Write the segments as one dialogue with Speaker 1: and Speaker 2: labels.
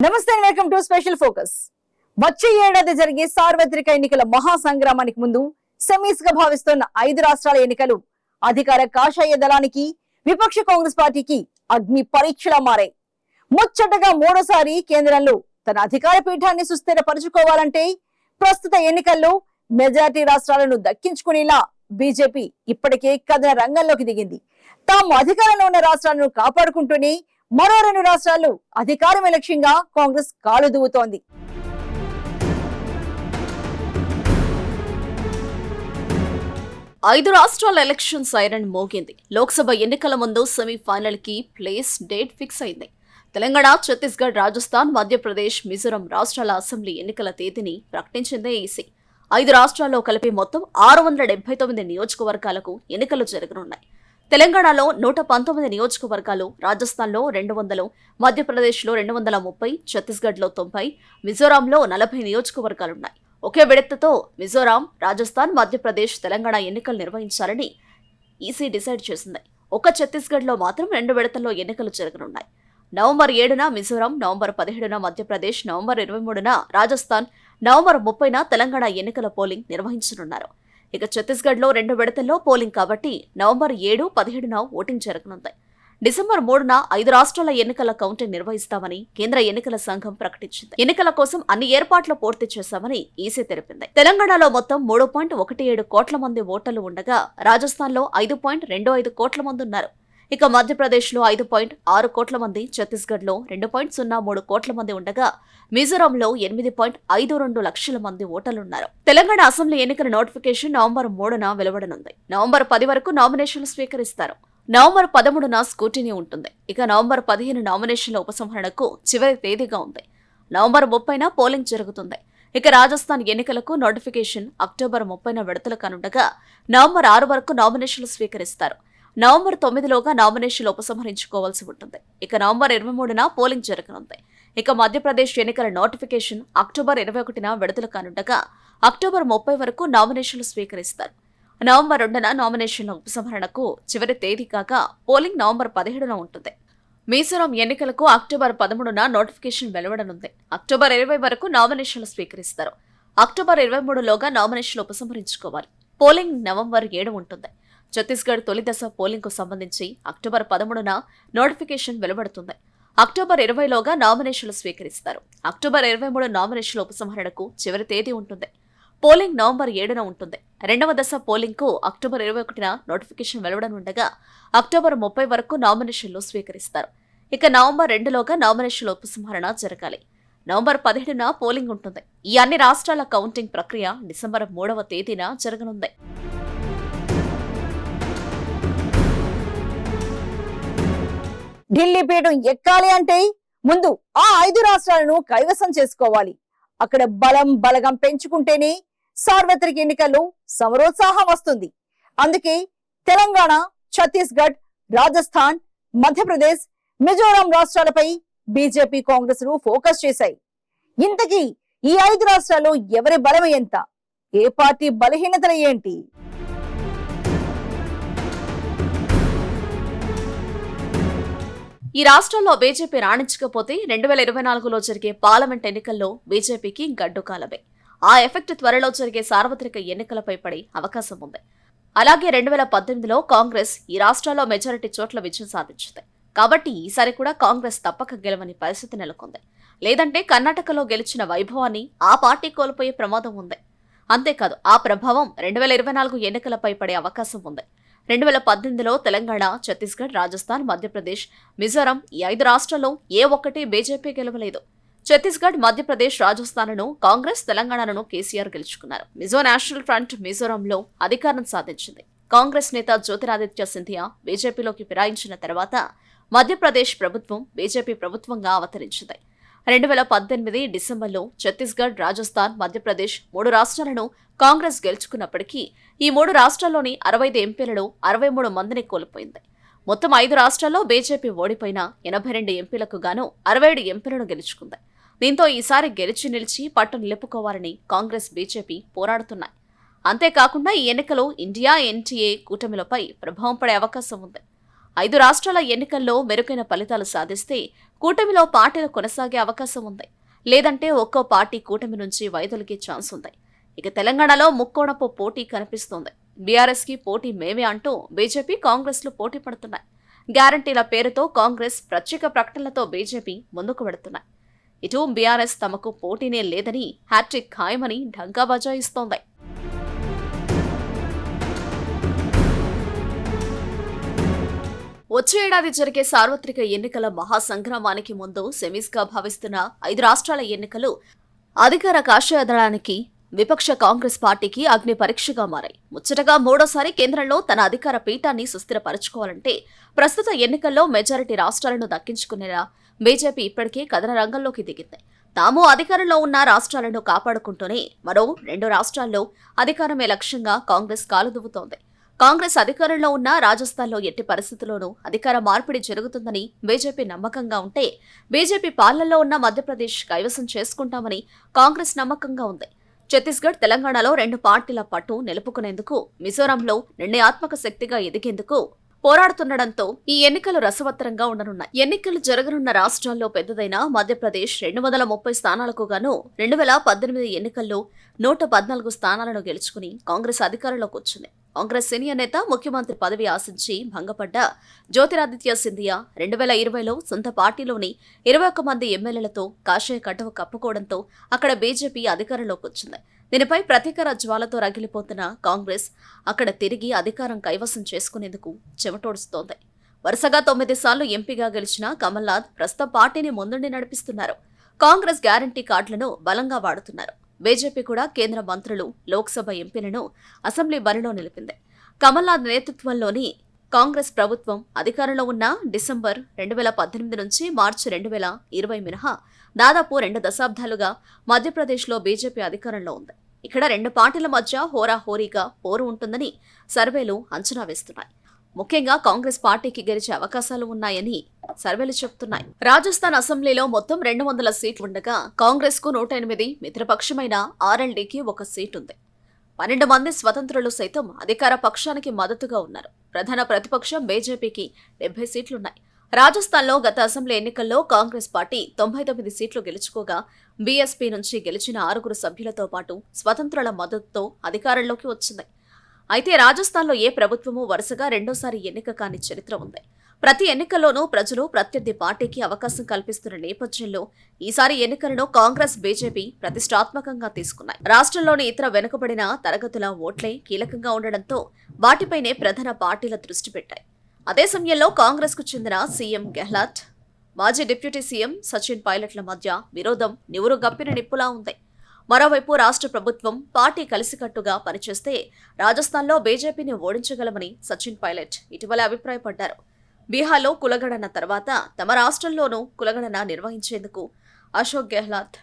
Speaker 1: నమస్తే, welcome to special focus. వచ్చే ఏడాది జరిగే సార్వత్రిక ఎన్నికల మహాసంగ్రామానికి ముందు సెమీస్ గా భావిస్తున్న 5 రాష్ట్రాల ఎన్నికలు అధికార కాషాయ దళానికి, విపక్ష కాంగ్రెస్ పార్టీకి అగ్ని పరీక్షలా మారాయి. ముచ్చటగా మూడోసారి కేంద్రంలో తన అధికార పీఠాన్ని సుస్థిరపరుచుకోవాలంటే ప్రస్తుత ఎన్నికల్లో మెజారిటీ రాష్ట్రాలను దక్కించుకునేలా బీజేపీ ఇప్పటికే కథన రంగంలోకి దిగింది. తాము అధికారంలో ఉన్న రాష్ట్రాలను కాపాడుకుంటూనే మరో 2 రాష్ట్రాలు అధికారమే లక్ష్యంగా కాంగ్రెస్ కాలు దువ్వుతోంది.
Speaker 2: ఐదు రాష్ట్రాల ఎలక్షన్ సైరన్ మోగింది. లోక్సభ ఎన్నికల ముందు సెమీఫైనల్ కి ప్లేస్ డేట్ ఫిక్స్ అయింది. తెలంగాణ, ఛత్తీస్గఢ్, రాజస్థాన్, మధ్యప్రదేశ్, మిజోరం రాష్ట్రాల అసెంబ్లీ ఎన్నికల తేదీని ప్రకటించిందే ఈసీ. 5 రాష్ట్రాల్లో కలిపి మొత్తం 679 నియోజకవర్గాలకు ఎన్నికలు జరగనున్నాయి. తెలంగాణలో 119 నియోజకవర్గాలు, రాజస్థాన్లో 200, మధ్యప్రదేశ్లో 230, ఛత్తీస్గఢ్లో 90, మిజోరాంలో 40 నియోజకవర్గాలున్నాయి. ఒకే విడతతో మిజోరాం, రాజస్థాన్, మధ్యప్రదేశ్, తెలంగాణ ఎన్నికలు నిర్వహించాలని ఈసీ డిసైడ్ చేసింది. ఒక్క ఛత్తీస్గఢ్లో మాత్రం 2 విడతల్లో ఎన్నికలు జరగనున్నాయి. నవంబర్ 7న మిజోరాం, నవంబర్ 17న మధ్యప్రదేశ్, నవంబర్ 23న రాజస్థాన్, నవంబర్ 30న తెలంగాణ ఎన్నికల పోలింగ్ నిర్వహించనున్నారు. ఇక ఛత్తీస్గఢ్లో 2 విడతల్లో పోలింగ్ కాబట్టి నవంబర్ 7, 17న ఓటింగ్ జరగనుంది. డిసెంబర్ 3న 5 రాష్ట్రాల ఎన్నికల కౌంటింగ్ నిర్వహిస్తామని కేంద్ర ఎన్నికల సంఘం ప్రకటించింది. ఎన్నికల కోసం అన్ని ఏర్పాట్లు పూర్తి చేశామని ఈసీ తెలిపింది. తెలంగాణలో మొత్తం 3.17 కోట్ల మంది ఓటర్లు ఉండగా రాజస్థాన్లో 5.25 కోట్ల మంది ఉన్నారు. ఇక మధ్యప్రదేశ్లో 5.6 కోట్ల మంది, ఛత్తీస్గఢ్లో 2.03 కోట్ల మంది ఉండగా మిజోరాంలో 8.52 లక్షల మంది ఓటర్లున్నారు. తెలంగాణ అసెంబ్లీ ఎన్నికల నోటిఫికేషన్ నవంబర్ 3న వెలువడనుంది. నవంబర్ 10 వరకు నామినేషన్లు స్వీకరిస్తారు. నవంబర్ 13న స్క్రూటినీ ఉంటుంది. ఇక నవంబర్ 15 నామినేషన్ల ఉపసంహరణకు చివరి తేదీగా ఉంది. నవంబర్ 30న పోలింగ్ జరుగుతుంది. ఇక రాజస్థాన్ ఎన్నికలకు నోటిఫికేషన్ అక్టోబర్ 30న విడుదల కానుండగా నవంబర్ 6 వరకు నామినేషన్లు స్వీకరిస్తారు. నవంబర్ 9లోగా నామినేషన్లు ఉపసంహరించుకోవాల్సి ఉంటుంది. ఇక నవంబర్ 23న పోలింగ్ జరగనుంది. ఇక మధ్యప్రదేశ్ ఎన్నికల నోటిఫికేషన్ అక్టోబర్ 21న విడుదల కానుండగా అక్టోబర్ 30 వరకు నామినేషన్లు స్వీకరిస్తారు. నవంబర్ 2న నామినేషన్ల ఉపసంహరణకు చివరి తేదీ కాగా పోలింగ్ నవంబర్ 17న ఉంటుంది. మిజోరాం ఎన్నికలకు అక్టోబర్ 13న నోటిఫికేషన్ వెలువడనుంది. అక్టోబర్ 20 వరకు నామినేషన్లు స్వీకరిస్తారు. అక్టోబర్ 23లోగా నామినేషన్లు ఉపసంహరించుకోవాలి. పోలింగ్ నవంబర్ 7 ఉంటుంది. ఛత్తీస్గఢ్ తొలి దశ పోలింగ్ కు సంబంధించి అక్టోబర్ 13న నోటిఫికేషన్ వెలువడుతుంది. అక్టోబర్ 20లోగా నామినేషన్లు స్వీకరిస్తారు. అక్టోబర్ 23 నామినేషన్ల ఉపసంహరణకు చివరి తేదీ ఉంటుంది. పోలింగ్ నవంబర్ 7న ఉంటుంది. 2వ దశ పోలింగ్ కు అక్టోబర్ 21న నోటిఫికేషన్ వెలువడనుండగా అక్టోబర్ 30 వరకు నామినేషన్లు స్వీకరిస్తారు. ఇక నవంబర్ 2లోగా నామినేషన్ల ఉపసంహరణ జరగాలి. నవంబర్ 17న పోలింగ్ ఉంటుంది. ఈ అన్ని రాష్ట్రాల కౌంటింగ్ ప్రక్రియ డిసెంబర్ 3వ తేదీన జరగనుంది.
Speaker 1: ఢిల్లీ పీఠం ఎక్కాలి అంటే ముందు ఆ 5 రాష్ట్రాలను కైవసం చేసుకోవాలి. అక్కడ బలగం పెంచుకుంటేనే సార్వత్రిక ఎన్నికల్లో సమరోత్సాహం వస్తుంది. అందుకే తెలంగాణ, ఛత్తీస్గఢ్, రాజస్థాన్, మధ్యప్రదేశ్, మిజోరాం రాష్ట్రాలపై బీజేపీ, కాంగ్రెస్ ఫోకస్ చేశాయి. ఇంతకీ ఈ 5 రాష్ట్రాల్లో ఎవరి బలం ఎంత, ఏ పార్టీ బలహీనతలు ఏంటి?
Speaker 2: ఈ రాష్ట్రాల్లో బీజేపీ రాణించకపోతే 2024లో జరిగే పార్లమెంట్ ఎన్నికల్లో బీజేపీకి గడ్డుకాలమే. ఆ ఎఫెక్ట్ త్వరలో జరిగే సార్వత్రిక ఎన్నికలపై పడే అవకాశం ఉంది. అలాగే 2018లో కాంగ్రెస్ ఈ రాష్ట్రాల్లో మెజారిటీ చోట్ల విజయం సాధించింది. కాబట్టి ఈసారి కూడా కాంగ్రెస్ తప్పక గెలవని పరిస్థితి నెలకొంది. లేదంటే కర్ణాటకలో గెలిచిన వైభవాన్ని ఆ పార్టీ కోల్పోయే ప్రమాదం ఉంది. అంతేకాదు ఆ ప్రభావం 2024 ఎన్నికలపై పడే అవకాశం ఉంది. 2018లో తెలంగాణ, ఛత్తీస్గఢ్, రాజస్థాన్, మధ్యప్రదేశ్, మిజోరాం ఈ 5 రాష్ట్రాల్లో ఏ ఒక్కటి బీజేపీ గెలవలేదు. ఛత్తీస్గఢ్, మధ్యప్రదేశ్, రాజస్థాన్ను కాంగ్రెస్, తెలంగాణను కేసీఆర్ గెలుచుకున్నారు. మిజో నేషనల్ ఫ్రంట్ మిజోరాంలో అధికారం సాధించింది. కాంగ్రెస్ నేత జ్యోతిరాదిత్య సింధియా బీజేపీలోకి ఫిరాయించిన తర్వాత మధ్యప్రదేశ్ ప్రభుత్వం బీజేపీ ప్రభుత్వంగా అవతరించింది. 2018 డిసెంబర్లో ఛత్తీస్గఢ్, రాజస్థాన్, మధ్యప్రదేశ్ 3 రాష్ట్రాలను కాంగ్రెస్ గెలుచుకున్నప్పటికీ ఈ 3 రాష్ట్రాల్లోని 65 ఎంపీలలో 63 మందిని కోల్పోయింది. మొత్తం 5 రాష్ట్రాల్లో బీజేపీ ఓడిపోయిన 82 ఎంపీలకు గాను 67 ఎంపీలను గెలుచుకుంది. దీంతో ఈసారి గెలిచి నిలిచి పట్టు నిలుపుకోవాలని కాంగ్రెస్, బీజేపీ పోరాడుతున్నాయి. అంతేకాకుండా ఈ ఎన్నికలో ఇండియా, ఎన్టీఏ కూటమిలపై ప్రభావం పడే అవకాశం ఉంది. 5 రాష్ట్రాల ఎన్నికల్లో మెరుగైన ఫలితాలు సాధిస్తే కూటమిలో పార్టీలు కొనసాగే అవకాశం ఉంది. లేదంటే ఒక్కో పార్టీ కూటమి నుంచి వైదొలిగే ఛాన్స్ ఉంది. ఇక తెలంగాణలో ముక్కోణపు పోటీ కనిపిస్తోంది. బీఆర్ఎస్ కి పోటీ మేమే అంటూ బీజేపీ, కాంగ్రెస్లు పోటీ పడుతున్నాయి. గ్యారంటీల పేరుతో కాంగ్రెస్, ప్రత్యేక ప్రకటనలతో బీజేపీ ముందుకు వెడుతున్నాయి. ఇటు బీఆర్ఎస్ తమకు పోటీనే లేదని, హ్యాట్రిక్ ఖాయమని ఢంకా బజాయిస్తోంది. వచ్చే ఏడాది జరిగే సార్వత్రిక ఎన్నికల మహాసంగ్రామానికి ముందు సెమీస్గా భావిస్తున్న 5 రాష్ట్రాల ఎన్నికలు అధికార కాషాయ దళానికి, విపక్ష కాంగ్రెస్ పార్టీకి అగ్ని పరీక్షగా మారాయి. ముచ్చటగా మూడోసారి కేంద్రంలో తన అధికార పీఠాన్ని సుస్థిరపరచుకోవాలంటే ప్రస్తుత ఎన్నికల్లో మెజారిటీ రాష్ట్రాలను దక్కించుకునేలా బీజేపీ ఇప్పటికే కథన రంగంలోకి దిగింది. తాము అధికారంలో ఉన్న రాష్ట్రాలను కాపాడుకుంటూనే మరో 2 రాష్ట్రాల్లో అధికారమే లక్ష్యంగా కాంగ్రెస్ కాలుదువ్వుతోంది. కాంగ్రెస్ అధికారంలో ఉన్న రాజస్థాన్లో ఎట్టి పరిస్థితుల్లోనూ అధికార మార్పిడి జరుగుతుందని బీజేపీ నమ్మకంగా ఉంటే, బీజేపీ పాలనలో ఉన్న మధ్యప్రదేశ్ కైవసం చేసుకుంటామని కాంగ్రెస్ నమ్మకంగా ఉంది. ఛత్తీస్గఢ్, తెలంగాణలో 2 పార్టీల పట్టు నిలుపుకునేందుకు, మిజోరాంలో నిర్ణయాత్మక శక్తిగా ఎదిగేందుకు పోరాడుతుండటంతో ఈ ఎన్నికలు రసవత్తరంగా ఉండనున్నాయి. ఎన్నికలు జరగనున్న రాష్ట్రాల్లో పెద్దదైన మధ్యప్రదేశ్ 230 స్థానాలకు గాను 2018 ఎన్నికల్లో 114 స్థానాలను గెలుచుకుని కాంగ్రెస్ అధికారంలోకి వచ్చింది. కాంగ్రెస్ సీనియర్ నేత, ముఖ్యమంత్రి పదవి ఆశించి భంగపడ్డ జ్యోతిరాదిత్య సింధియా 2020లో సొంత పార్టీలోని 21 మంది ఎమ్మెల్యేలతో కాషాయ కటవ కప్పుకోవడంతో అక్కడ బీజేపీ అధికారంలోకి వచ్చింది. దీనిపై ప్రతీకార జ్వాలతో రగిలిపోతున్న కాంగ్రెస్ అక్కడ తిరిగి అధికారం కైవసం చేసుకునేందుకు చెమటోడుస్తోంది. వరుసగా 9 సార్లు ఎంపీగా గెలిచిన కమల్నాథ్ ప్రస్తుతం పార్టీని ముందుండి నడిపిస్తున్నారు. కాంగ్రెస్ గ్యారంటీ కార్డులను బలంగా వాడుతున్నారు. బీజేపీ కూడా కేంద్ర మంత్రులు, లోక్సభ ఎంపీలను అసెంబ్లీ బరిలో నిలిపింది. కమల్నాథ్ నేతృత్వంలోని కాంగ్రెస్ ప్రభుత్వం అధికారంలో ఉన్న డిసెంబర్ 2018 నుంచి మార్చి 2020 మినహా దాదాపు 2 దశాబ్దాలుగా మధ్యప్రదేశ్లో బీజేపీ అధికారంలో ఉంది. ఇక్కడ 2 పార్టీల మధ్య హోరాహోరీగా పోరు ఉంటుందని సర్వేలు అంచనా వేస్తున్నాయి. ముఖ్యంగా కాంగ్రెస్ పార్టీకి గెలిచే అవకాశాలు ఉన్నాయని సర్వేలు చెబుతున్నాయి. రాజస్థాన్ అసెంబ్లీలో మొత్తం 200 సీట్లు ఉండగా కాంగ్రెస్ కు 108, మిత్రపక్షమైన ఆర్ఎల్డీకి 1 సీటు ఉంది. 12 మంది స్వతంత్రులు సైతం అధికార పక్షానికి మద్దతుగా ఉన్నారు. ప్రధాన ప్రతిపక్షం బీజేపీకి 70 సీట్లున్నాయి. రాజస్థాన్లో గత అసెంబ్లీ ఎన్నికల్లో కాంగ్రెస్ పార్టీ 99 సీట్లు గెలుచుకోగా బీఎస్పీ నుంచి గెలిచిన 6 సభ్యులతో పాటు స్వతంత్రుల మద్దతుతో అధికారంలోకి వచ్చింది. అయితే రాజస్థాన్లో ఏ ప్రభుత్వమూ వరుసగా రెండోసారి ఎన్నిక కాని చరిత్ర ఉంది. ప్రతి ఎన్నికల్లోనూ ప్రజలు ప్రత్యర్థి పార్టీకి అవకాశం కల్పిస్తున్న నేపథ్యంలో ఈసారి ఎన్నికలను కాంగ్రెస్, బీజేపీ ప్రతిష్టాత్మకంగా తీసుకున్నాయి. రాష్ట్రంలోని ఇతర వెనుకబడిన తరగతుల ఓట్లే కీలకంగా ఉండడంతో వాటిపైనే ప్రధాన పార్టీల దృష్టి పెట్టాయి. అదే సమయంలో కాంగ్రెస్ కు చెందిన సీఎం గెహ్లాట్, మాజీ డిప్యూటీ సీఎం సచిన్ పైలట్ల మధ్య విరోధం నివురు గప్పిన నిప్పులా ఉంది. మరోవైపు రాష్ట్ర ప్రభుత్వం, పార్టీ కలిసికట్టుగా పనిచేస్తే రాజస్థాన్లో బీజేపీని ఓడించగలమని సచిన్ పైలట్ ఇటీవల అభిప్రాయపడ్డారు. బీహార్లో కులగణన తర్వాత తమ రాష్ట్రంలోనూ కులగణన నిర్వహించేందుకు అశోక్ గెహ్లాట్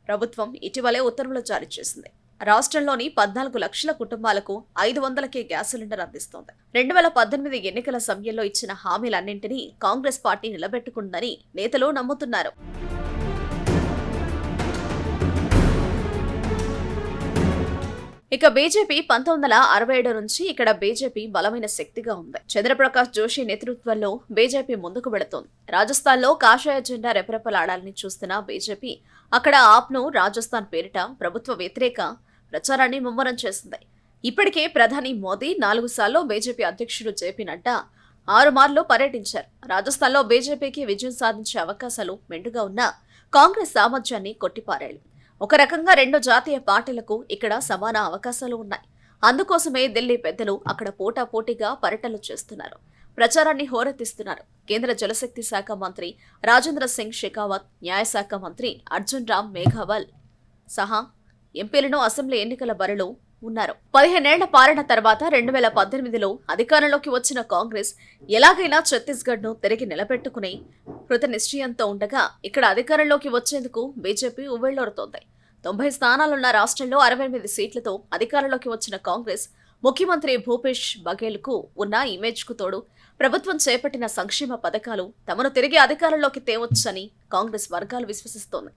Speaker 2: ప్రభుత్వం ఇటీవలే ఉత్తర్వులు జారీ చేసింది. రాష్ట్రంలోని 14 లక్షల కుటుంబాలకు 500కే గ్యాస్ సిలిండర్ అందిస్తోంది. 2018 ఎన్నికల సమయంలో ఇచ్చిన హామీలన్నింటినీ కాంగ్రెస్ పార్టీ నిలబెట్టుకుందని నేతలు నమ్ముతున్నారు. ఇక బీజేపీ 1967 నుంచి ఇక్కడ బీజేపీ బలమైన శక్తిగా ఉంది. చంద్రప్రకాష్ జోషి నేతృత్వంలో బీజేపీ ముందుకు వెళుతోంది. రాజస్థాన్లో కాషాయ జెండా రెపరెపలాడాలని చూస్తున్న బీజేపీ అక్కడ ఆప్ను రాజస్థాన్ పేరిట ప్రభుత్వ వ్యతిరేక ప్రచారాన్ని ముమ్మరం చేసింది. ఇప్పటికే ప్రధాని మోదీ 4 సార్లు, బీజేపీ అధ్యక్షుడు జేపీ నడ్డా 6 మార్లు పర్యటించారు. రాజస్థాన్లో బీజేపీకి విజయం సాధించే అవకాశాలు మెండుగా ఉన్నా కాంగ్రెస్ సామర్థ్యాన్ని కొట్టిపారారు. ఒక రకంగా 2 జాతీయ పార్టీలకు ఇక్కడ సమాన అవకాశాలు ఉన్నాయి. అందుకోసమే ఢిల్లీ పెద్దలు అక్కడ పోటాపోటీగా పర్యటనలు చేస్తున్నారు, ప్రచారాన్ని హోరెత్తిస్తున్నారు. కేంద్ర జలశక్తి శాఖ మంత్రి రాజేంద్ర సింగ్ షెకావత్, న్యాయశాఖ మంత్రి అర్జున్ రామ్ మేఘవాల్ సహా ఎంపీలను అసెంబ్లీ ఎన్నికల బరిలో ఉన్నారు. 15 ఏళ్ల పాలన తర్వాత 2018లో అధికారంలోకి వచ్చిన కాంగ్రెస్ ఎలాగైనా ఛత్తీస్గఢ్ను తిరిగి నిలబెట్టుకునే కృత నిశ్చయంతో ఉండగా ఇక్కడ అధికారంలోకి వచ్చేందుకు బీజేపీ ఉవ్వెళ్లొరుతోంది. 90 స్థానాలున్న రాష్ట్రంలో 68 సీట్లతో అధికారంలోకి వచ్చిన కాంగ్రెస్ ముఖ్యమంత్రి భూపేష్ బఘేల్కు ఉన్న ఇమేజ్కు తోడు ప్రభుత్వం చేపట్టిన సంక్షేమ పథకాలు తమను తిరిగి అధికారంలోకి తేవచ్చని కాంగ్రెస్ వర్గాలు విశ్వసిస్తోంది.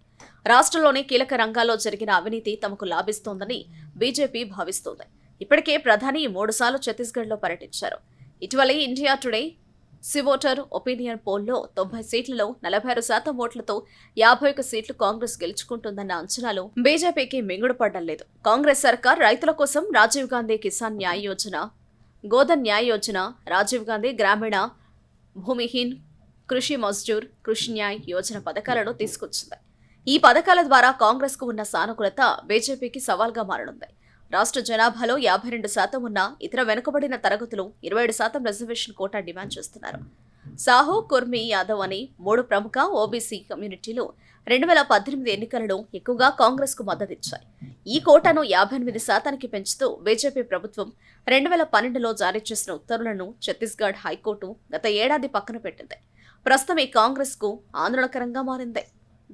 Speaker 2: రాష్ట్రంలోని కీలక రంగాల్లో జరిగిన అవినీతి తమకు లాభిస్తోందని బీజేపీ భావిస్తోంది. ఇప్పటికే ప్రధాని 3 సార్లు ఛత్తీస్గఢ్లో పర్యటించారు. ఇటీవలే ఇండియా టుడే సివోటర్ ఒపీనియన్ పోల్లో 90 సీట్లలో 46% ఓట్లతో 51 సీట్లు కాంగ్రెస్ గెలుచుకుంటుందన్న అంచనాలు బీజేపీకి మింగుడుపడడం లేదు. కాంగ్రెస్ సర్కార్ రైతుల కోసం రాజీవ్ గాంధీ కిసాన్ న్యాయ్ యోజన, గోధన్ న్యాయ్ యోజన, రాజీవ్ గాంధీ గ్రామీణ భూమిహీన్ కృషి మజ్దూర్ కృషి న్యాయ్ యోజన పథకాలను తీసుకొచ్చింది. ఈ పథకాల ద్వారా కాంగ్రెస్ కు ఉన్న సానుకూలత బీజేపీకి సవాల్గా మారనుంది. రాష్ట్ర జనాభాలో 52% ఉన్న ఇతర వెనుకబడిన తరగతులు 27% రిజర్వేషన్ కోటా డిమాండ్ చేస్తున్నారు. సాహు, కుర్మి, యాదవ్ అని 3 ప్రముఖ ఓబీసీ కమ్యూనిటీలు 2018 ఎన్నికలలో ఎక్కువగా కాంగ్రెస్ కు మద్దతిచ్చాయి. ఈ కోటాను 58% పెంచుతూ బీజేపీ ప్రభుత్వం 2012లో జారీ చేసిన ఉత్తర్వులను ఛత్తీస్గఢ్ హైకోర్టు గత ఏడాది పక్కన పెట్టింది. ప్రస్తుతం ఈ కాంగ్రెస్ కు ఆందోళనకరంగా మారింది.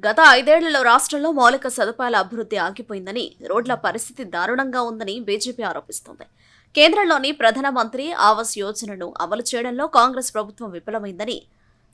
Speaker 2: గత 5 ఏళ్లలో రాష్ట్రంలో మౌలిక సదుపాయాల అభివృద్ధి ఆగిపోయిందని, రోడ్ల పరిస్థితి దారుణంగా ఉందని బీజేపీ ఆరోపిస్తోంది. కేంద్రంలోని ప్రధానమంత్రి ఆవాస్ యోజనను అమలు చేయడంలో కాంగ్రెస్ ప్రభుత్వం విఫలమైందని,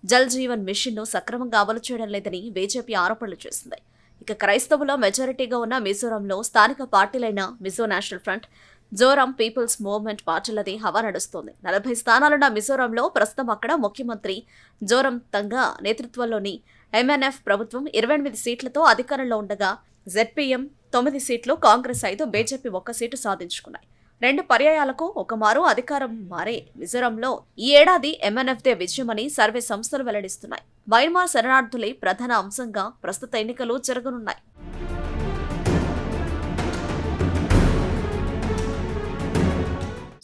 Speaker 2: జల్ జీవన్ మిషన్ ను సక్రమంగా అమలు చేయడం లేదని బీజేపీ ఆరోపణలు చేసింది. ఇక క్రైస్తవుల మెజారిటీగా ఉన్న మిజోరంలో స్థానిక పార్టీలైన Mizo national front, Zoram people's movement పార్టీలది హవా నడుస్తోంది. 40 స్థానాలున్న మిజోరంలో ప్రస్తుతం అక్కడ ముఖ్యమంత్రి జోరం తంగా నేతృత్వంలోని ఎంఎన్ఎఫ్ ప్రభుత్వం 28 సీట్లతో అధికారంలో ఉండగా జెడ్పీఎం 9 సీట్లు, కాంగ్రెస్ 5, బీజేపీ 1 సీటు సాధించుకున్నాయి. 2 పర్యాయాలకు ఒకమారు అధికారం మారే మిజోరంలో ఈ ఏడాది ఎంఎన్ఎఫ్దే విజయమని సర్వే సంస్థలు వెల్లడిస్తున్నాయి. మయన్మార్ శరణార్థులే ప్రధాన అంశంగా ప్రస్తుత ఎన్నికలు జరగనున్నాయి.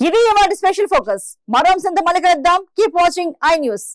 Speaker 1: ఇది ఇవాళ స్పెషల్ ఫోకస్. మరో అంశంతో మళ్ళీ కలుద్దాం. Keep watching I news.